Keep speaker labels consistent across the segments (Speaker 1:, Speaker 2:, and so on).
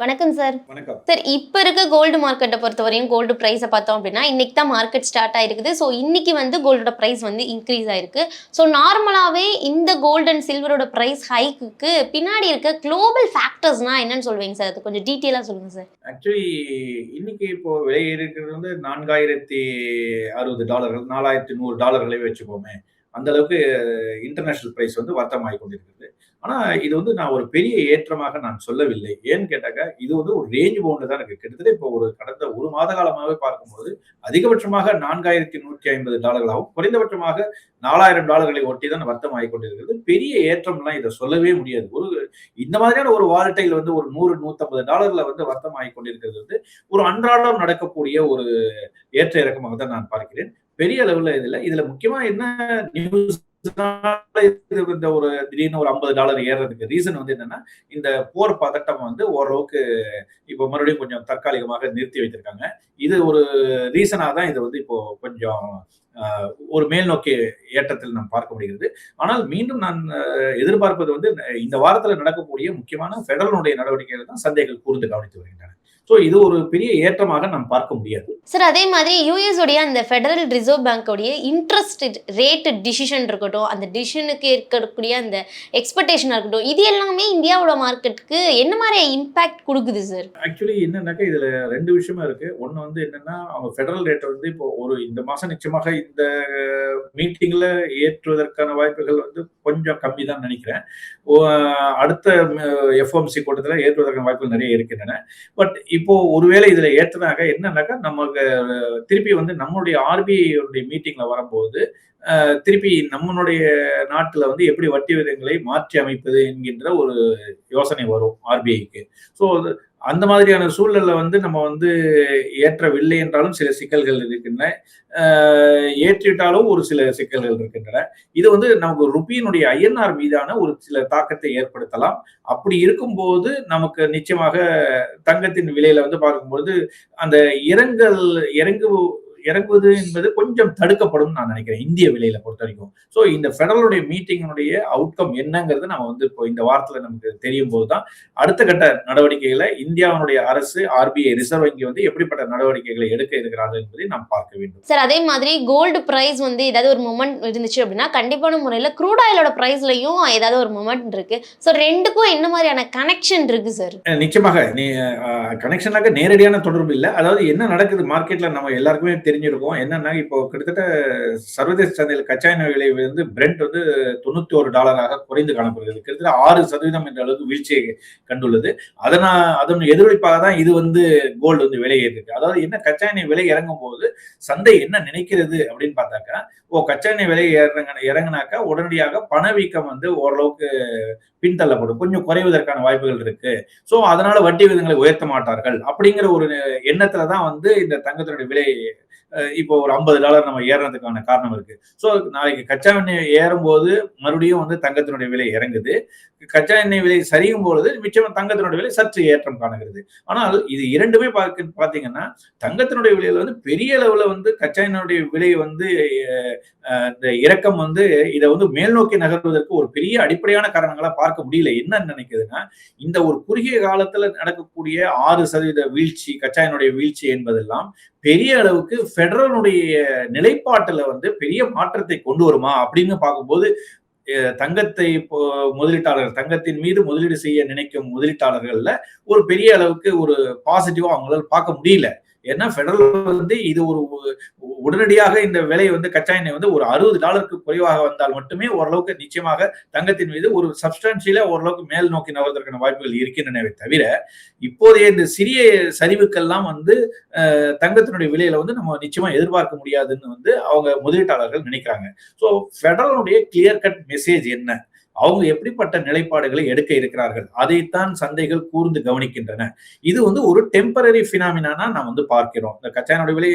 Speaker 1: வணக்கம் சார்.
Speaker 2: வணக்கம்.
Speaker 1: சார் இப்ப இருக்க கோல்டு மார்க்கெட்ட பொறுத்தவரையும் கோல்டு பிரைஸ பார்த்தோம் அப்டின்னா, இன்னைக்கு தான் மார்க்கெட் ஸ்டார்ட் ஆயிருக்குது. ஸோ இன்னைக்கு வந்து கோல்டோட பிரைஸ் வந்து இன்கிரீஸ் ஆயிருக்கு. ஸோ நார்மலாவே இந்த கோல்ட் அண்ட் சில்வரோட பிரைஸ் ஹைக்குக்கு பின்னாடி இருக்க குளோபல் ஃபேக்டர்ஸ்னா என்னன்னு சொல்வீங்க சார்? அது கொஞ்சம் டீட்டெயிலா சொல்லுங்க சார்.
Speaker 2: ஆக்சுவலி இன்னைக்கு இப்போ விலை இருக்கிறது வந்து $4060 $4100 வச்சுப்போமே. அந்த அளவுக்கு இன்டர்நேஷனல் பிரைஸ் வந்து வர்த்தகமாகிக் கொண்டிருக்கிறது. ஆனா இது வந்து நான் ஒரு பெரிய ஏற்றமாக நான் சொல்லவில்லை. ஏன்னு கேட்டாக்கா, இது வந்து ஒரு ரேஞ்ச் பவுண்ட்ல தான் இருக்கு. கிட்டத்தட்ட இப்போ ஒரு கடந்த 1 மாத காலமாவே பார்க்கும்போது, அதிகபட்சமாக $4150 குறைந்தபட்சமாக $4000 ஒட்டி தான் வர்த்தகமாகிக் கொண்டிருக்கிறது. பெரிய ஏற்றம்லாம் இத சொல்லவே முடியாது. இந்த மாதிரியான ஒரு வாலட்டைல் வந்து ஒரு $100, $150 வந்து வர்த்தகமாகிக் கொண்டிருக்கிறது வந்து, ஒரு அன்றாடம் நடக்கக்கூடிய ஒரு ஏற்ற இறக்கமாக தான் நான் பார்க்கிறேன். பெரிய அளவுல இதுல முக்கியமா என்ன நியூஸ் இந்த ஒரு திடீர்னு ஒரு $50 ஏறுறதுக்கு ரீசன் வந்து என்னன்னா, இந்த போர் பதட்டம் வந்து ஓரளவுக்கு இப்போ மறுபடியும் கொஞ்சம் தற்காலிகமாக நிறுத்தி வைத்திருக்காங்க. இது ஒரு ரீசனா தான் இத வந்து இப்போ கொஞ்சம் அ ஒரு மேல் நோக்கிய ஏற்றத்தில் நாம் பார்க்க முடிகிறது. ஆனால் மீண்டும் நான் எதிர்பார்ப்பது வந்து இந்த வாரத்துல நடக்கக்கூடிய முக்கியமான ஃபெடரலுடைய நடவடிக்கைகள் தான் சந்தைகள் கூர்ந்து கவனித்து வருகின்றன. இது ஒரு பெரிய ஏற்றமாக நாம் பார்க்க முடியாது.
Speaker 1: சார் அதே மாதிரி யுஎஸ் உடைய அந்த ஃபெடரல் ரிசர்வ் பேங்க் உடைய இன்ட்ரெஸ்ட் ரேட் டிசிஷன் இருக்கட்டும், அந்த டிசிஷனுக்கு இருக்கக்கூடிய அந்த எக்ஸ்பெக்டேஷனா இருக்கட்டும், இது எல்லாமே இந்தியாவோட மார்க்கெட்டுக்கு என்ன மாரி இம்பாக்ட் குடுக்குது சார்?
Speaker 2: ஆக்சுவலி என்னன்னாக்கா, இதுல 2 விஷயமா இருக்கு. ஒண்ணு வந்து என்னன்னா, அவங்க ஃபெடரல் ரேட்ட வந்து இப்போ இந்த மாசம் நிச்சயமாக இந்த மீட்டிங்ல ஏற்றுவதற்கான வாய்ப்புகள் வந்து கொஞ்சம் கம்மி தான் நெனைக்கிறேன். ஒ அடுத்த எஃப்ஓஎம்சி கூட்டத்துல ஏற்றுவதற்கான வாய்ப்புகள் நெறைய இருக்கின்றன. பட் இப்போ ஒருவேளை இதுல ஏத்துனாக்க என்னன்னாக்கா, நமக்கு திருப்பி வந்து நம்மளுடைய ஆர்பிஐ உடைய மீட்டிங்ல வரும்போது, திருப்பி நம்மளுடைய நாட்டுல வந்து எப்படி வட்டி விகிதங்களை மாற்றி அமைப்பது என்கின்ற ஒரு யோசனை வரும் ஆர்பிஐக்கு. ஸோ அந்த மாதிரியான சூழல்ல வந்து நம்ம வந்து ஏற்றவில்லை என்றாலும் சில சிக்கல்கள் இருக்கின்றன. ஏற்றிட்டாலும் ஒரு சில சிக்கல்கள் இருக்கின்றன. இது வந்து நமக்கு ருப்பியினுடைய ஐஎன்ஆர் மீதான ஒரு சில தாக்கத்தை ஏற்படுத்தலாம். அப்படி இருக்கும்போது நமக்கு நிச்சயமாக தங்கத்தின் விலையில வந்து பார்க்கும்போது, அந்த இறங்கல் இறங்கு இறங்குவது என்பது கொஞ்சம் தடுக்கப்படும் நான் நினைக்கிறேன். இந்திய விலையில பொறுத்தவரைக்கும். இந்த ஃபெடரலுடைய மீட்டிங்கினுடைய அவுட்கம் என்னங்கிறது நம்ம வந்து இப்போ இந்த வாரத்துல நமக்கு தெரியும்போது தான், அடுத்த கட்ட நடவடிக்கைகள இந்தியாவினுடைய அரசு, ஆர்பிஐ ரிசர்வ் வங்கி வந்து எப்படிப்பட்ட நடவடிக்கைகளை எடுக்க இருக்கிறார்கள் என்பதை நாம் பார்க்க வேண்டும்.
Speaker 1: சார் அதே மாதிரி கோல்டு பிரைஸ் வந்து ஏதாவது ஒரு மொமெண்ட் இருந்துச்சு அப்படின்னா, கண்டிப்பான முறையில க்ரூட் ஆயிலோட பிரைஸ்லயும் ஏதாவது ஒரு மொமெண்ட் இருக்கு. ஸோ 2க்கும் என்ன மாரியான கனெக்ஷன் இருக்கு சார்?
Speaker 2: நிச்சயமாக. கனெக்ஷனாக நேரடியான தொடர்பு இல்ல. அதாவது என்ன நடக்குது மார்க்கெட்ல நம்ம எல்லாருக்குமே தெரிஞ்சிருக்கும். என்னன்னா, இப்போ கிட்டத்தட்ட சர்வதேச சந்தையில கச்சா எண்ணெய் விலை வந்து பிரெண்ட் வந்து $91 குறைந்து காணப்படுகிறது. கிட்டத்தட்ட 6% என்ற அளவுக்கு வீழ்ச்சியை கண்டுள்ளது. அதன் எதிரொலிப்பாக தான் இது வந்து கோல்டு வந்து விலை ஏறிருக்கு. அதாவது என்ன கச்சா எண்ணெய் விலை இறங்கும்போது சந்தை என்ன நினைக்கிறது அப்படின்னு பார்த்தாக்கா, கச்சா எண்ணெய் விலை இறங்குனாக்கா உடனடியாக பணவீக்கம் வந்து ஓரளவுக்கு பின்தள்ளப்படும். கொஞ்சம் குறைவதற்கான வாய்ப்புகள் இருக்கு. அதனால வட்டி விகிதங்களை உயர்த்த மாட்டார்கள். அப்படிங்கிற ஒரு எண்ணத்துல தான் வந்து இந்த தங்கத்தினுடைய விலை இப்போ ஒரு $50 நம்ம ஏறுறதுக்கான காரணம் இருக்கு. நாளைக்கு கச்சா எண்ணெய் ஏறும்போது மறுபடியும் வந்து தங்கத்தினுடைய விலை இறங்குது. கச்சா எண்ணெய் விலை சரியும் பொழுது நிச்சயமா தங்கத்தினுடைய விலை சற்று ஏற்றம் காணுகிறது. ஆனால் இது இரண்டுமே பாத்தீங்கன்னா, தங்கத்தினுடைய விலையில வந்து பெரிய அளவுல வந்து கச்சா எண்ணெயுடைய விலை வந்து இந்த இறக்கம் வந்து இதை வந்து மேல் நோக்கி நகர்வதற்கு ஒரு பெரிய அடிப்படையான காரணங்களா பார்க்க முடியல. என்ன நினைக்குதுன்னா, இந்த ஒரு குறுகிய காலத்துல நடக்கக்கூடிய 6% வீழ்ச்சி, கச்சா எண்ணெயுடைய வீழ்ச்சி என்பதெல்லாம் பெரிய அளவுக்கு ஃபெடரலுடைய நிலைப்பாட்டுல வந்து பெரிய மாற்றத்தை கொண்டு வருமா அப்படின்னு பார்க்கும்போது, தங்கத்தை தங்கத்தின் மீது முதலீடு செய்ய நினைக்கும் முதலீட்டாளர்கள்ல ஒரு பெரிய அளவுக்கு ஒரு பாசிட்டிவா அவங்களால பார்க்க முடியல. ஏன்னா ஃபெடரல் வந்து இது ஒரு உடனடியாக இந்த விலை வந்து கச்சா எண்ணெய் வந்து ஒரு $60 குறைவாக வந்தால் மட்டுமே ஓரளவுக்கு நிச்சயமாக தங்கத்தின் மீது ஒரு சப்ஸ்டான்சியலா ஓரளவுக்கு மேல் நோக்கி நகர்வதற்கான வாய்ப்புகள் இருக்கின்றனவே தவிர, இப்போதைய இந்த சிறிய சரிவுக்கெல்லாம் வந்து தங்கத்தினுடைய விலையில வந்து நம்ம நிச்சயமா எதிர்பார்க்க முடியாதுன்னு வந்து அவங்க முதலீட்டாளர்கள் நினைக்கிறாங்க. ஃபெடரலுடைய கிளியர் கட் மெசேஜ் என்ன? அவங்க எப்படிப்பட்ட நிலைப்பாடுகளை எடுக்க இருக்கிறார்கள்? அதைத்தான் சந்தைகள் கூர்ந்து கவனிக்கின்றன. இது வந்து ஒரு டெம்பரரி பினாமினானா நாம் வந்து பார்க்கிறோம். இந்த கச்சா எண்ணெய் விலை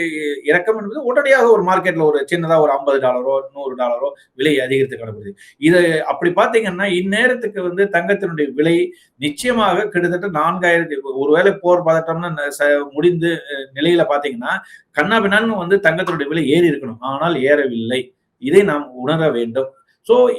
Speaker 2: இறக்கம் என்பது உடனடியாக ஒரு மார்க்கெட்ல ஒரு சின்னதா ஒரு $50 $100 விலை அதிகரித்து காணப்படுது. இது அப்படி பார்த்தீங்கன்னா, இந்நேரத்துக்கு வந்து தங்கத்தினுடைய விலை நிச்சயமாக கிட்டத்தட்ட 4000 ஒருவேளை போர் பதட்டம்னு முடிந்து நிலையில பார்த்தீங்கன்னா, கன்னாபின்னான்னு வந்து தங்கத்தினுடைய விலை ஏறி இருக்கணும். ஆனால் ஏறவில்லை. இதை நாம் உணர வேண்டும்.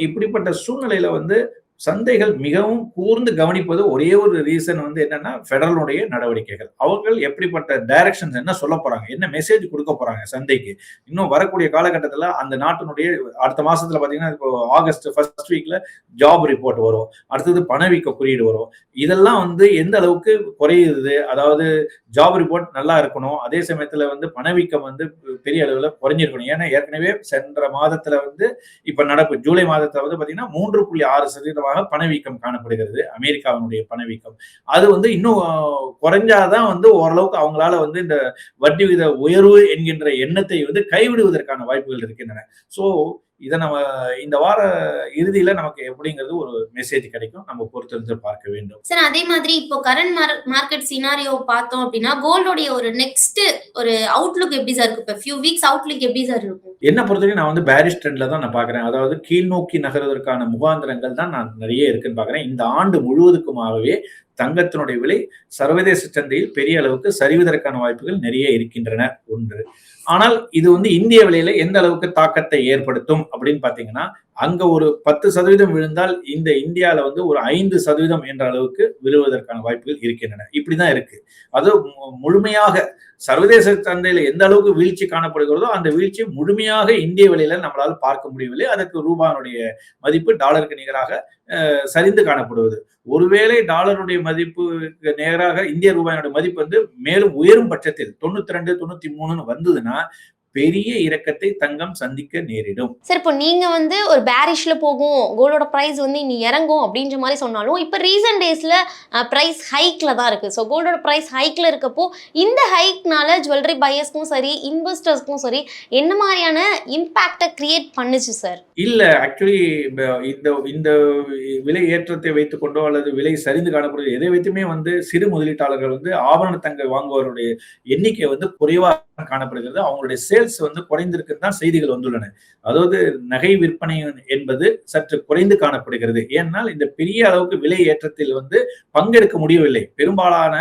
Speaker 2: இப்படிப்பட்ட சூழ்நிலையில வந்து சந்தைகள் மிகவும் கூர்ந்து கவனிப்பது ஒரே ஒரு ரீசன் வந்து என்னன்னா ஃபெடரலுடைய நடவடிக்கைகள். அவர்கள் எப்படிப்பட்ட டைரக்ஷன்ஸ் என்ன சொல்ல போறாங்க, என்ன மெசேஜ் கொடுக்க போறாங்க சந்தைக்கு. இன்னும் வரக்கூடிய காலகட்டத்தில் அந்த நாட்டினுடைய அடுத்த மாசத்துல பாத்தீங்கன்னா இப்போ ஆகஸ்ட் ஃபர்ஸ்ட் வீக்ல ஜாப் ரிப்போர்ட் வரும், அடுத்தது பணவீக்க குறியீடு வரும். இதெல்லாம் வந்து எந்த அளவுக்கு குறையுது, அதாவது ஜாப் ரிப்போர்ட் நல்லா இருக்கணும், அதே சமயத்துல வந்து பணவீக்கம் வந்து பெரிய அளவுல குறைஞ்சிருக்கணும். ஏன்னா ஏற்கனவே சென்ற மாதத்துல வந்து இப்ப நடப்பு ஜூலை மாதத்துல வந்து பாத்தீங்கன்னா 3.6% பணவீக்கம் காணப்படுகிறது, அமெரிக்காவினுடைய பணவீக்கம். அது வந்து இன்னும் குறைஞ்சாதான் வந்து ஓரளவுக்கு அவங்களால வந்து இந்த வட்டி விகித உயர்வு என்கின்ற எண்ணத்தை வந்து கைவிடுவதற்கான வாய்ப்புகள் இருக்கின்றன. சோ இதை நம்ம இந்த வார இறுதியில நமக்கு எப்படிங்கிறது ஒரு மெசேஜ் கிடைக்கும், நம்ம பொறுத்திருந்து பார்க்க வேண்டும்.
Speaker 1: சார் அதே மாதிரி இப்போ கரண்ட் மார்க்கெட் சினாரியோ பார்த்தோம் அப்படின்னா கோல்டோடைய ஒரு நெக்ஸ்ட் ஒரு அவுட்லுக் எப்படி சார் இருக்கு? இப்போ ஃபியூ வீக்ஸ் அவுட்லுக் எப்படி சார் இருக்கும்?
Speaker 2: என்ன பொறுத்தவரைக்கும் நான் வந்து பேரிஷ் ட்ரெண்ட்ல தான் நான் பாக்குறேன். அதாவது கீழ் நோக்கி நகர்வதற்கான முகாந்திரங்கள் தான் நான் நிறைய இருக்குன்னு பாக்குறேன். இந்த ஆண்டு முழுவதுக்குமாகவே தங்கத்தினுடைய விலை சர்வதேச சந்தையில் பெரிய அளவுக்கு சரிவதற்கான வாய்ப்புகள் நிறைய இருக்கின்றன ஒன்று. ஆனால் இது வந்து இந்திய விலையில எந்த அளவுக்கு தாக்கத்தை ஏற்படுத்தும் அப்படின்னு பாத்தீங்கன்னா, அங்க ஒரு 10% விழுந்தால் இந்த இந்தியால வந்து ஒரு 5% என்ற அளவுக்கு விழுவதற்கான வாய்ப்புகள் இருக்கின்றன. இப்படிதான் இருக்கு. அது முழுமையாக சர்வதேச சந்தையில எந்த அளவுக்கு வீழ்ச்சி காணப்படுகிறதோ அந்த வீழ்ச்சி முழுமையாக இந்திய விலையில நம்மளால பார்க்க முடியவில்லை. அதற்கு ரூபானுடைய மதிப்பு டாலருக்கு நிகராக சரிந்து காணப்படுவது. ஒருவேளை டாலருடைய மதிப்புக்கு நேராக இந்திய ரூபாயோட மதிப்பு வந்து மேலும் உயரும் பட்சத்தில் 92, 93 வந்ததுன்னா பெரிய இறக்கத்தை தங்கம் சந்திக்க நேரிடும்.
Speaker 1: சார் இப்போ நீங்க வந்து ஒரு பேரிஷ்ல போகும், கோல்டோட பிரைஸ் வந்து இனி இறங்கும் அப்படின்ற மாதிரி சொன்னாலும் இப்போ ரீசன்ட் டேஸ்ல பிரைஸ் ஹைக்ல தான் இருக்கு. ஸோ கோல்டோட பிரைஸ் ஹைக்ல இருக்கப்போ இந்த ஹைக்னால ஜுவல்லரி பையர்ஸ்க்கும் சரி இன்வெஸ்டர்ஸ்க்கும் சரி என்ன மாதிரியான இம்பாக்டை கிரியேட் பண்ணுச்சு சார்?
Speaker 2: இல்ல ஆக்சுவலி இந்த இந்த விலை ஏற்றத்தை வைத்துக்கொண்டோ அல்லது விலை சரிந்து காணப்படுவது எதை வைத்துமே வந்து சிறு முதலீட்டாளர்கள் வந்து ஆபரண தங்க வாங்குவவருடைய எண்ணிக்கை வந்து குறைவாக காணப்படுகிறது. அவங்களுடைய சேல்ஸ் வந்து குறைந்திருக்குன்னு தான் செய்திகள் வந்துள்ளன. அதாவது நகை விற்பனை என்பது சற்று குறைந்து காணப்படுகிறது. ஏன்னால் இந்த பெரிய அளவுக்கு விலை ஏற்றத்தில் வந்து பங்கெடுக்க முடியவில்லை. பெரும்பாலான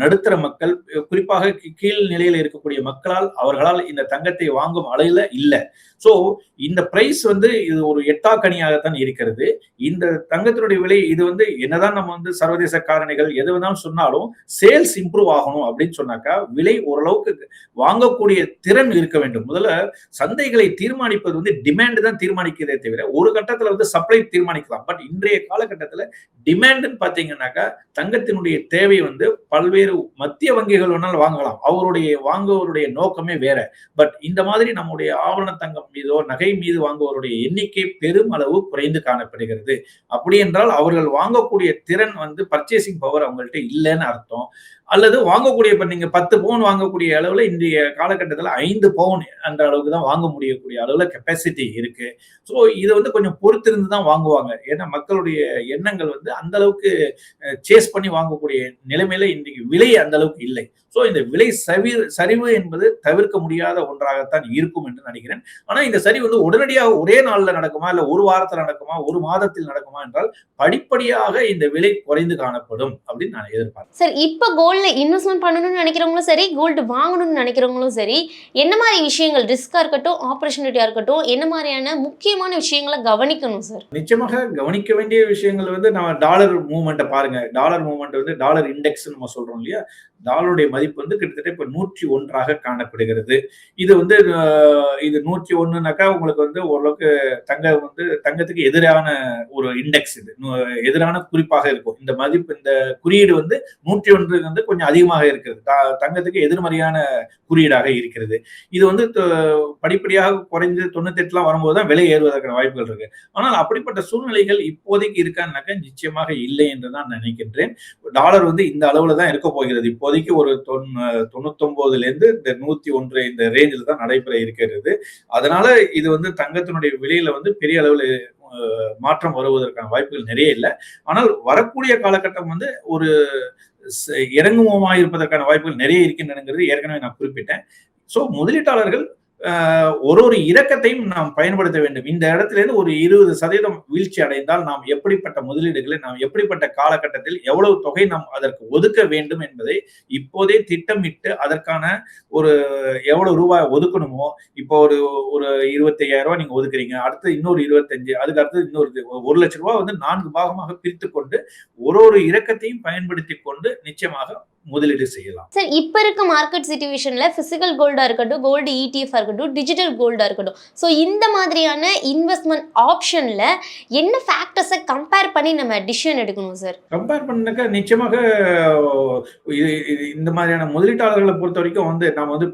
Speaker 2: நடுத்தர மக்கள், குறிப்பாக கீழ் நிலையில் இருக்கக்கூடிய மக்களால் அவர்களால் இந்த தங்கத்தை வாங்கும் அளவில் இல்லை. சோ இந்த பிரைஸ் வந்து இது ஒரு எட்டாக்கணியாகத்தான் இருக்கிறது. இந்த தங்கத்தினுடைய விலை இது வந்து என்னதான் நம்ம வந்து சர்வதேச காரணிகள் எது வேணாலும் சொன்னாலும் சேல்ஸ் இம்ப்ரூவ் ஆகணும் அப்படின்னு சொன்னாக்கா விலை ஓரளவுக்கு வாங்கக்கூடிய திறன் இருக்க வேண்டும். முதல்ல சந்தைகளை தீர்மானிப்பது வந்து டிமாண்ட் தான் தீர்மானிக்கிறதே தவிர ஒரு கட்டத்துல வந்து சப்ளை தீர்மானிக்கலாம். பட் இன்றைய காலகட்டத்துல டிமாண்ட்னு பாத்தீங்கன்னாக்கா தங்கத்தினுடைய தேவை வந்து பல்வேறு மத்திய வங்கிகள் வேணாலும் வாங்கலாம், அவருடைய வாங்குவருடைய நோக்கமே வேற. பட் இந்த மாதிரி நம்முடைய ஆவண தங்கம் மீதோ நகை மீது வாங்குவருடைய எண்ணிக்கை பெரும் அளவு குறைந்து காணப்படுகிறது. அப்படி என்றால் அவர்கள் வாங்கக்கூடிய திறன் வந்து பர்ச்சேசிங் பவர் அவங்கள்ட்ட இல்லைன்னு அர்த்தம். அல்லது வாங்கக்கூடிய இப்ப நீங்க 10 பவுன் வாங்கக்கூடிய அளவுல இன்றைய காலகட்டத்தில் 5 பவுன் என்ற அளவுக்கு தான் வாங்க முடியக்கூடிய அளவுல கெப்பாசிட்டி இருக்கு. ஸோ இதை வந்து கொஞ்சம் பொறுத்திருந்து தான் வாங்குவாங்க. ஏன்னா மக்களுடைய எண்ணங்கள் வந்து அந்த அளவுக்கு சேஸ் பண்ணி வாங்கக்கூடிய நிலைமையில இன்றைக்கு விலை அந்த அளவுக்கு இல்லை. ஸோ இந்த விலை சரிவு என்பது தவிர்க்க முடியாத ஒன்றாகத்தான் இருக்கும் என்று நினைக்கிறேன். ஆனா இந்த சரிவு வந்து உடனடியாக ஒரே நாள்ல நடக்குமா, இல்ல ஒரு வாரத்தில் நடக்குமா, ஒரு மாதத்தில் நடக்குமா என்றால் படிப்படியாக இந்த விலை குறைந்து காணப்படும் அப்படின்னு நான் எதிர்பார்க்கிறேன்.
Speaker 1: சார் இப்ப கோல்ட்ல இன்வெஸ்ட்மெண்ட் பண்ணணும்னு நினைக்கிறவங்களும் சரி கோல்டு வாங்கணும்னு நினைக்கிறவங்களும் சரி என்ன மாதிரி விஷயங்கள் ரிஸ்கா இருக்கட்டும் ஆப்பர்ச்சுனிட்டியா இருக்கட்டும் என்ன மாதிரியான முக்கியமான விஷயங்களை கவனிக்கணும் சார்?
Speaker 2: நிச்சயமாக கவனிக்க வேண்டிய விஷயங்கள் வந்து நம்ம டாலர் மூவ்மெண்ட்டை பாருங்க. டாலர் மூவ்மெண்ட் வந்து டாலர் இண்டெக்ஸ் நம்ம சொல்றோம் இல்லையா, டாலருடைய மதிப்பு வந்து கிட்டத்தட்ட இப்ப 101 காணப்படுகிறது. இது வந்து இது 101னாக்கா உங்களுக்கு வந்து ஓரளவுக்கு தங்கத்துக்கு எதிரான ஒரு இண்டெக்ஸ், இது எதிரான குறிப்பாக இருக்கும். இந்த மதிப்பு இந்த குறியீடு வந்து 101 வந்து கொஞ்சம் அதிகமாக இருக்கிறது, தங்கத்துக்கு எதிர்மறையான குறியீடாக இருக்கிறது. இது வந்து படிப்படியாக குறைந்து 98 வரும்போது தான் விலை ஏறுவதற்கான வாய்ப்புகள் இருக்கு. ஆனால் அப்படிப்பட்ட சூழ்நிலைகள் இப்போதைக்கு இருக்கான்னாக்கா நிச்சயமாக இல்லை என்று தான் நினைக்கின்றேன். டாலர் வந்து இந்த அளவுல தான் இருக்க போகிறது. இப்போதைக்கு ஒரு 99ல இருந்து இந்த 101 இந்த ரேஞ்சில் தான் நடைபெற இருக்கிறது. அதனால இது வந்து தங்கத்தினுடைய விலையில வந்து பெரிய அளவுல மாற்றம் வருவதற்கான வாய்ப்புகள் நிறைய இல்லை. ஆனால் வரக்கூடிய காலகட்டம் வந்து ஒரு இறங்குமுகமாக இருப்பதற்கான வாய்ப்புகள் நிறைய இருக்கின்றன ஏற்கனவே நான் குறிப்பிட்டேன். சோ முதலீட்டாளர்கள் ஒரு இறக்கத்தையும் நாம் பயன்படுத்த வேண்டும். இந்த இடத்திலிருந்து ஒரு 20% வீழ்ச்சி அடைந்தால் நாம் எப்படிப்பட்ட முதலீடுகளை நாம் எப்படிப்பட்ட காலகட்டத்தில் எவ்வளவு தொகை நாம் அதற்கு ஒதுக்க வேண்டும் என்பதை இப்போதே திட்டமிட்டு அதற்கான ஒரு எவ்வளவு ரூபாய் ஒதுக்கணுமோ, இப்போ ஒரு ஒரு 25,000 நீங்க ஒதுக்குறீங்க, அடுத்து இன்னொரு 25, அதுக்கு அடுத்து இன்னொரு ₹1,00,000 வந்து 4 பாகமாக பிரித்துக் கொண்டு ஒரு இறக்கத்தையும் பயன்படுத்திக் கொண்டு நிச்சயமாக முதலீடு செய்யலாம்.
Speaker 1: சார், இப்ப இருக்க மார்க்கெட் சிச்சுவேஷன்ல பிசிக்கல் கோல்டா இருக்கட்டும், கோல்டு ETF இருக்கட்டும், டிஜிட்டல் கோல்டா இருக்கட்டும், ஸோ இந்த மாதிரியான இன்வெஸ்ட்மெண்ட் ஆப்ஷன்ல என்ன ஃபேக்டர்ஸை கம்பேர் பண்ணி நம்ம டிசிஷன் எடுக்கணும் சார்?
Speaker 2: கம்பேர் பண்ணாக்க நிச்சயமாக இந்த மாதிரியான முதலீட்டாளர்களை பொறுத்த வரைக்கும் வந்து நாம வந்து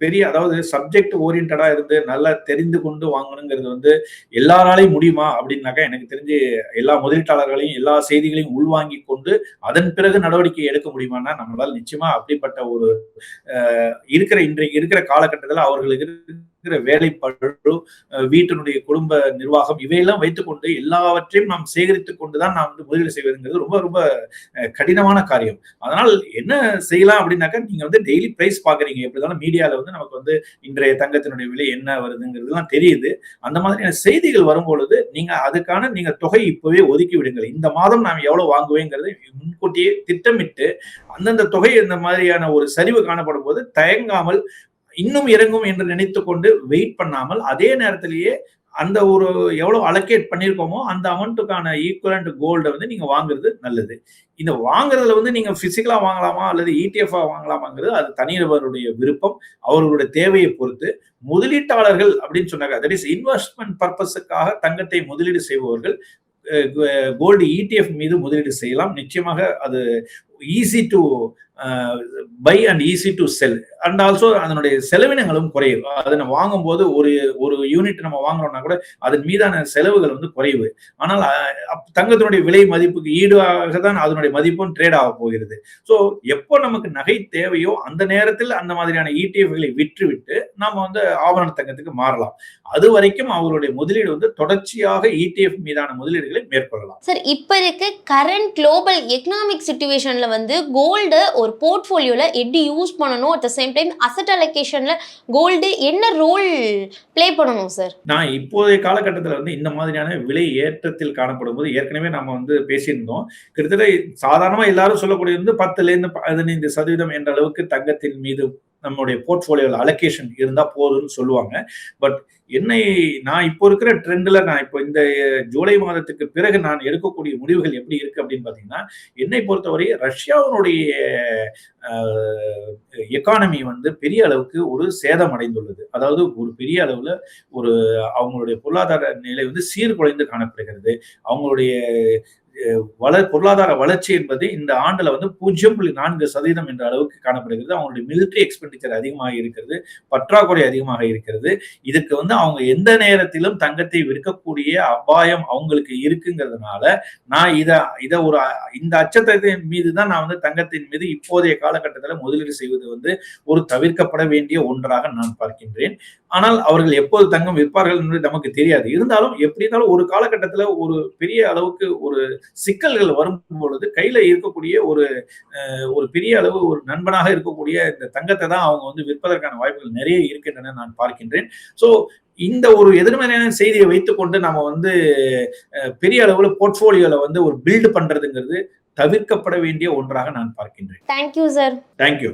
Speaker 2: பெரிய அதாவது சப்ஜெக்ட் ஓரியன்டா இருந்து நல்லா தெரிந்து கொண்டு வாங்கணுங்கிறது வந்து எல்லாராலையும் முடியுமா அப்படின்னாக்கா எனக்கு தெரிஞ்சு எல்லா முதலீட்டாளர்களையும் எல்லா செய்திகளையும் உள்வாங்கி கொண்டு அதன் பிறகு நடவடிக்கை எடுக்க முடியுமான்னா நம்மளால நிச்சயமா அப்படிப்பட்ட ஒரு இன்றைக்கு இருக்கிற காலகட்டத்தில் அவர்களுக்கு இருக்கிற வேலைப்பழு, வீட்டினுடைய குடும்ப நிர்வாகம் இவையெல்லாம் வைத்துக்கொண்டு எல்லாவற்றையும் நாம் சேகரித்துக் கொண்டுதான் நாம் வந்து முதலீடு செய்வதுங்கிறது ரொம்ப ரொம்ப கடினமான காரியம். அதனால் என்ன செய்யலாம் அப்படின்னாக்கா நீங்க வந்து டெய்லி பிரைஸ் பாக்குறீங்க, எப்படிதான் மீடியால வந்து நமக்கு வந்து இன்றைய தங்கத்தினுடைய விலை என்ன வருதுங்கிறதுலாம் தெரியுது. அந்த மாதிரியான செய்திகள் வரும்பொழுது நீங்க தொகை இப்பவே ஒதுக்கி விடுங்கள். இந்த மாதம் நாம் எவ்வளவு வாங்குவேங்கிறது முன்கூட்டியே திட்டமிட்டு அந்தந்த தொகை இந்த மாதிரியான ஒரு சரிவு காணப்படும் போது தயங்காமல் இன்னும் இறங்கும் என்று நினைத்துக் கொண்டு வெயிட் பண்ணாமல் அதே நேரத்திலேயே அந்த ஒரு எவ்வளவு அலோகேட் பண்ணிருக்கோமோ அந்த அமௌண்ட்டுக்கான ஈக்குவலண்ட் கோல்டை வந்து நீங்க வாங்குறது நல்லது. இந்த வாங்குறதுல வந்து நீங்க பிசிக்கலா வாங்கலாமா அல்லது ETF வாங்கலாமாங்கிறது அது தனிநபருடைய விருப்பம், அவர்களுடைய தேவையை பொறுத்து. முதலீட்டாளர்கள் அப்படின்னு சொன்னாங்க, தட் இஸ் இன்வெஸ்ட்மெண்ட் பர்பஸுக்காக தங்கத்தை முதலீடு செய்பவர்கள் கோல்டு ETF மீது முதலீடு செய்யலாம். நிச்சயமாக அது easy to buy and easy to sell and also அதனுடைய செலவினங்களும் குறைவு. அதை நம்ம வாங்கும்போது ஒரு யூனிட் நம்ம வாங்குறோம்னா கூட அதன் மீதான செலவுகள் வந்து குறைவு. ஆனால் தங்கத்தினுடைய விலை மதிப்புக்கு ஈடாக தான் அதனுடைய மதிப்பும் ட்ரேட் ஆக போகிறது. ஸோ எப்போ நமக்கு நகை தேவையோ அந்த நேரத்தில் அந்த மாதிரியான ETF-களை விற்றுவிட்டு நாம வந்து ஆபரண தங்கத்துக்கு மாறலாம். அது வரைக்கும் அவருடைய முதலீடு வந்து தொடர்ச்சியாக ETF மீதான முதலீடுகளை மேற்கொள்ளலாம்.
Speaker 1: சார், இப்ப இருக்க கரண்ட் குளோபல் எக்கனாமிக் சிச்சுவேஷன்ல வந்து கோல்டு ஒரு போர்ட்ஃபோலியோல எப்படி யூஸ் பண்ணணும், at the same time asset அலோகேஷன்ல கோல்டு என்ன ரோல் ப்ளே பண்ணணும் சார்?
Speaker 2: நான் இப்போதைய காலகட்டத்தில் வந்து இந்த மாதிரியான விலை ஏற்றத்தில் காணப்படும் போது ஏற்கனவே நம்ம வந்து பேசியிருந்தோம். கிட்டத்தட்ட சாதாரணமா எல்லாரும் சொல்லக்கூடிய வந்து 10% 15% என்ற அளவுக்கு தங்கத்தின் மீது நம்மளுடைய போர்ட்ஃபோலியோல அலோகேஷன் இருந்தா போதும்னு சொல்லுவாங்க. பட் நான் இப்போ இருக்கிற ட்ரெண்ட்ல நான் இப்போ இந்த ஜூலை மாதத்துக்கு பிறகு நான் எடுக்கக்கூடிய முடிவுகள் எப்படி இருக்கு அப்படின்னு பாத்தீங்கன்னா, என்னை பொறுத்தவரை ரஷ்யாவினுடைய எக்கானமி வந்து பெரிய அளவுக்கு ஒரு சேதம் அடைந்துள்ளது. அதாவது ஒரு பெரிய அளவுல அவங்களுடைய பொருளாதார நிலை வந்து சீர்குலைந்து காணப்படுகிறது. அவங்களுடைய பொருளாதார வளர்ச்சி என்பது இந்த ஆண்டுல வந்து 0.4% என்ற அளவுக்கு காணப்படுகிறது. அவங்களுடைய மிலிட்டரி எக்ஸ்பெண்டிச்சர் அதிகமாக இருக்கிறது, பற்றாக்குறை அதிகமாக இருக்கிறது. இதுக்கு வந்து அவங்க எந்த நேரத்திலும் தங்கத்தை விற்கக்கூடிய அபாயம் அவங்களுக்கு இருக்குங்கிறதுனால நான் இந்த அச்சத்தின் மீது தான் நான் வந்து தங்கத்தின் மீது இப்போதைய காலகட்டத்தில் முதலீடு செய்வது வந்து ஒரு தவிர்க்கப்பட வேண்டிய ஒன்றாக நான் பார்க்கின்றேன். ஆனால் அவர்கள் எப்போது தங்கம் விற்பார்கள் என்று நமக்கு தெரியாது. இருந்தாலும் எப்படி இருந்தாலும் ஒரு காலகட்டத்தில் ஒரு பெரிய அளவுக்கு ஒரு சிக்கல்கள் வரும் பொழுது கையில இருக்கக்கூடிய ஒரு பெரிய அளவு ஒரு நண்பனாக இருக்கக்கூடிய இந்த தங்கத்தை தான் அவங்க வந்து விற்பதற்கான வாய்ப்புகள் நிறைய இருக்கின்றன நான் பார்க்கின்றேன். சோ இந்த ஒரு எதிர்மறையான செய்தியை வைத்துக்கொண்டு நம்ம வந்து பெரிய அளவுல போர்ட்ஃபோலியோல வந்து ஒரு பில்டு பண்றதுங்கிறது தவிர்க்கப்பட வேண்டிய ஒன்றாக நான் பார்க்கின்றேன்.
Speaker 1: Thank you sir.
Speaker 2: தேங்க்யூ.